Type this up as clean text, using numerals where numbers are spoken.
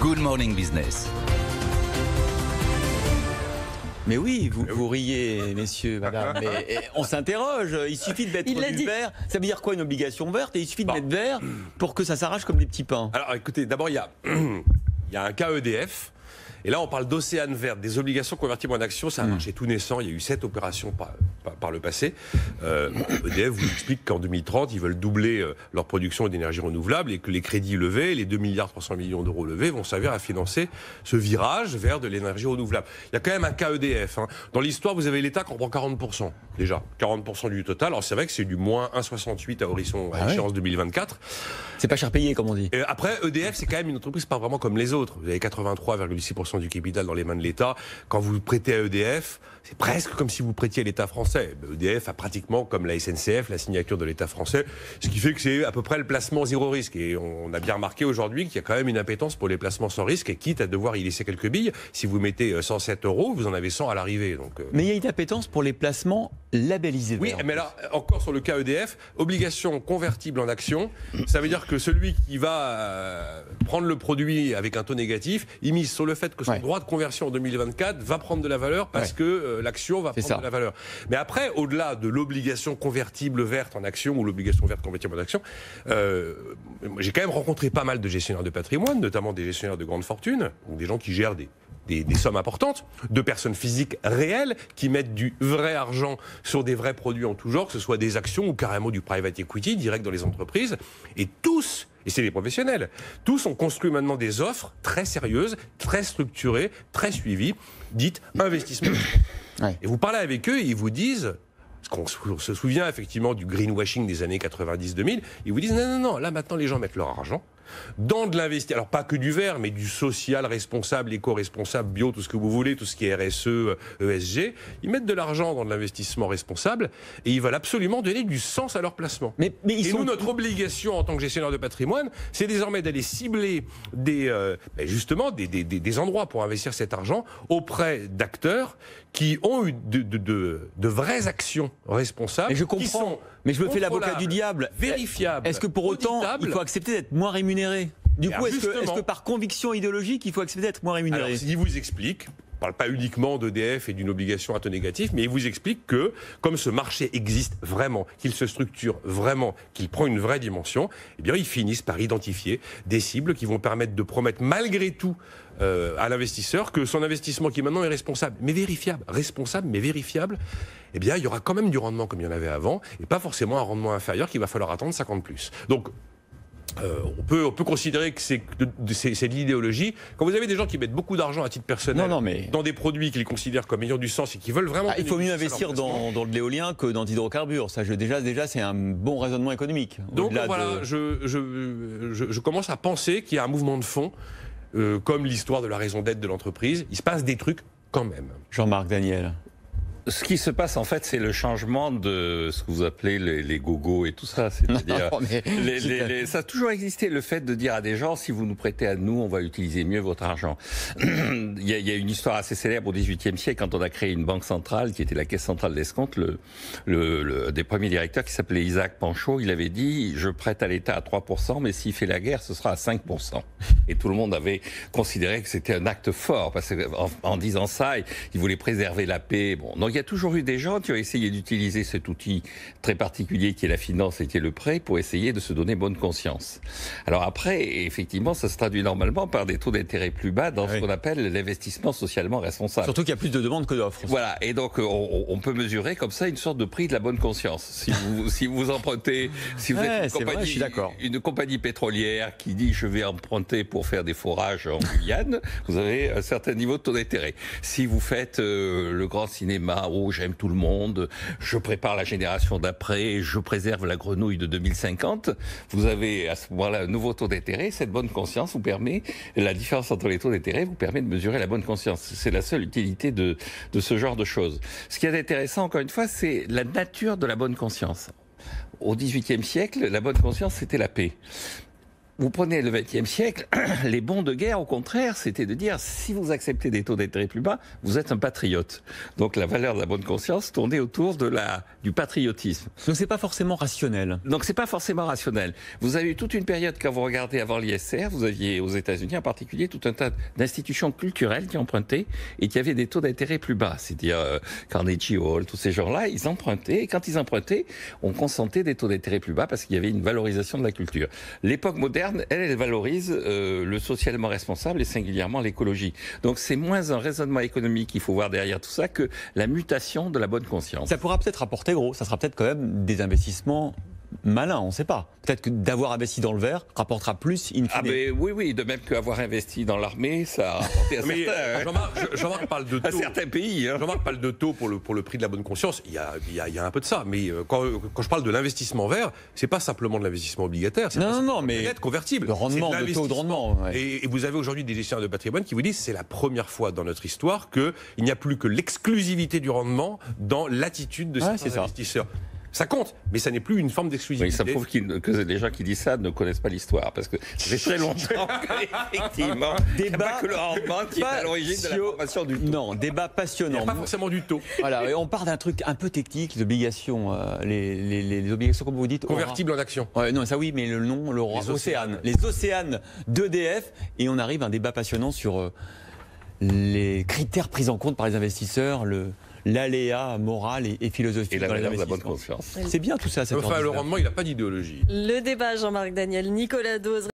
Good Morning Business. Mais oui, vous riez, messieurs, madame, mais on s'interroge. Il suffit de mettre du vert. Ça veut dire quoi une obligation verte? Et il suffit de mettre vert pour que ça s'arrache comme des petits pains. Alors écoutez, d'abord il y a un cas EDF. Et là, on parle d'Océane Verte, des obligations convertibles en actions. C'est un marché tout naissant. Il y a eu 7 opérations par le passé. EDF vous explique qu'en 2030, ils veulent doubler leur production d'énergie renouvelable et que les crédits levés, les 2,3 milliards d'euros levés, vont servir à financer ce virage vers de l'énergie renouvelable. Il y a quand même un cas EDF. Dans l'histoire, vous avez l'État qui en prend 40%. Déjà, 40% du total. Alors c'est vrai que c'est du moins 1,68 à horizon à échéance 2024. C'est pas cher payé, comme on dit. Et après, EDF, c'est quand même une entreprise pas vraiment comme les autres. Vous avez 83,6% du capital dans les mains de l'État. Quand vous prêtez à EDF, c'est presque comme si vous prêtiez à l'État français. EDF a pratiquement, comme la SNCF, la signature de l'État français, ce qui fait que c'est à peu près le placement zéro risque. Et on a bien remarqué aujourd'hui qu'il y a quand même une appétence pour les placements sans risque, et quitte à devoir y laisser quelques billes, si vous mettez 107 €, vous en avez 100 à l'arrivée. Mais il y a une appétence pour les placements labellisés. Oui, mais là, encore sur le cas EDF, obligation convertible en actions, ça veut dire que celui qui va prendre le produit avec un taux négatif, il mise sur le fait que son droit de conversion en 2024 va prendre de la valeur parce que l'action va prendre de la valeur. Mais après, au-delà de l'obligation convertible verte en action ou l'obligation verte convertible en action, j'ai quand même rencontré pas mal de gestionnaires de patrimoine, notamment des gestionnaires de grandes fortunes, ou des gens qui gèrent des sommes importantes, de personnes physiques réelles qui mettent du vrai argent sur des vrais produits en tout genre, que ce soit des actions ou carrément du private equity direct dans les entreprises. Et tous, et c'est des professionnels, tous ont construit maintenant des offres très sérieuses, très structurées, très suivies, dites investissement. Et vous parlez avec eux et ils vous disent, parce qu'on se souvient effectivement du greenwashing des années 90-2000, ils vous disent non, là maintenant les gens mettent leur argent dans de l'investissement, alors pas que du vert, mais du social responsable, éco-responsable, bio, tout ce que vous voulez, tout ce qui est RSE, ESG. Ils mettent de l'argent dans de l'investissement responsable et ils veulent absolument donner du sens à leur placement. Et nous, notre obligation en tant que gestionnaire de patrimoine, c'est désormais d'aller cibler justement des endroits pour investir cet argent auprès d'acteurs qui ont eu de vraies actions responsables. Et je comprends, mais je me fais l'avocat du diable. Vérifiables. Est-ce que pour autant, il faut accepter d'être moins rémunéré? Du coup, est-ce que par conviction idéologique, il faut accepter d'être moins rémunéré? Alors, il vous explique, on ne parle pas uniquement d'EDF et d'une obligation à taux négatif, mais il vous explique que, comme ce marché existe vraiment, qu'il se structure vraiment, qu'il prend une vraie dimension, eh bien, ils finissent par identifier des cibles qui vont permettre de promettre malgré tout à l'investisseur que son investissement qui maintenant est responsable, mais vérifiable, responsable, mais vérifiable, eh bien, il y aura quand même du rendement comme il y en avait avant, et pas forcément un rendement inférieur qu'il va falloir attendre 50 plus. Donc, on peut considérer que c'est de l'idéologie. Quand vous avez des gens qui mettent beaucoup d'argent à titre personnel dans des produits qu'ils considèrent comme ayant du sens et qui veulent vraiment... il faut mieux investir dans de l'éolien que dans l'hydrocarbure. Ça, déjà, c'est un bon raisonnement économique. Donc voilà, je commence à penser qu'il y a un mouvement de fond, comme l'histoire de la raison d'être de l'entreprise. Il se passe des trucs quand même. Jean-Marc Daniel. Ce qui se passe, en fait, c'est le changement de ce que vous appelez les gogos et tout ça. C'est-à-dire, ça a toujours existé, le fait de dire à des gens, si vous nous prêtez à nous, on va utiliser mieux votre argent. Il y a une histoire assez célèbre au XVIIIe siècle, quand on a créé une banque centrale, qui était la Caisse centrale d'escompte, des premiers directeurs, qui s'appelait Isaac Panchaud, il avait dit, je prête à l'État à 3%, mais s'il fait la guerre, ce sera à 5%. Et tout le monde avait considéré que c'était un acte fort, parce qu'en disant ça, il voulait préserver la paix. Bon, donc il y a toujours eu des gens qui ont essayé d'utiliser cet outil très particulier qui est la finance et qui est le prêt pour essayer de se donner bonne conscience. Alors après, effectivement, ça se traduit normalement par des taux d'intérêt plus bas dans ce qu'on appelle l'investissement socialement responsable. Surtout qu'il y a plus de demandes que d'offres. Voilà, et donc on peut mesurer comme ça une sorte de prix de la bonne conscience. Si vous empruntez, si vous êtes une compagnie pétrolière qui dit je vais emprunter pour faire des forages en Guyane, vous avez un certain niveau de taux d'intérêt. Si vous faites le grand cinéma, j'aime tout le monde, je prépare la génération d'après, je préserve la grenouille de 2050, vous avez à ce moment-là un nouveau taux d'intérêt. Cette bonne conscience vous permet, la différence entre les taux d'intérêt vous permet de mesurer la bonne conscience. C'est la seule utilité de ce genre de choses. Ce qui est intéressant, encore une fois, c'est la nature de la bonne conscience. Au XVIIIe siècle, la bonne conscience, c'était la paix. vous prenez le XXe siècle, les bons de guerre, au contraire, c'était de dire, si vous acceptez des taux d'intérêt plus bas, vous êtes un patriote. Donc la valeur de la bonne conscience tournait autour du patriotisme. Donc c'est pas forcément rationnel. Donc c'est pas forcément rationnel. Vous avez eu toute une période, quand vous regardez avant l'ISR, vous aviez aux États-Unis en particulier tout un tas d'institutions culturelles qui empruntaient et qui avaient des taux d'intérêt plus bas. C'est-à-dire Carnegie Hall, tous ces gens-là, ils empruntaient. Et quand ils empruntaient, on consentait des taux d'intérêt plus bas parce qu'il y avait une valorisation de la culture. L'époque moderne, elle valorise le socialement responsable et singulièrement l'écologie. Donc c'est moins un raisonnement économique qu'il faut voir derrière tout ça que la mutation de la bonne conscience. Ça pourra peut-être rapporter gros, ça sera peut-être quand même des investissements malins, on ne sait pas. Peut-être que d'avoir investi dans le vert rapportera plus in fine. Ah ben oui, de même qu'avoir investi dans l'armée, ça a rapporté à certains... Jean-Marc parle de taux. À certains pays. Hein. Jean-Marc parle de taux pour le prix de la bonne conscience. Il y a un peu de ça. Mais quand je parle de l'investissement vert, c'est pas simplement de l'investissement obligataire. Non, mais convertible. Le rendement, le taux de rendement. Ouais. Et vous avez aujourd'hui des gestionnaires de patrimoine qui vous disent que c'est la première fois dans notre histoire qu'il n'y a plus que l'exclusivité du rendement dans l'attitude de certains investisseurs. Ça compte, mais ça n'est plus une forme d'exclusivité. Oui, ça prouve que les gens qui disent ça ne connaissent pas l'histoire, parce que c'est très longtemps qu'effectivement, il n'y a pas que le rendement qui est à l'origine de la formation du taux. Non, débat passionnant. Il n'y a pas forcément du taux. Voilà, et on part d'un truc un peu technique, les obligations, les obligations, comme vous dites. Convertibles en actions. Ouais, non, ça oui, mais le nom, Océane. Les Océanes d'EDF, et on arrive à un débat passionnant sur les critères pris en compte par les investisseurs, l'aléa moral et philosophique. Et la dans les valeur de la bonne investissements. conscience. C'est bien tout ça. Le rendement, il n'a pas d'idéologie. Le débat, Jean-Marc Daniel, Nicolas Dose.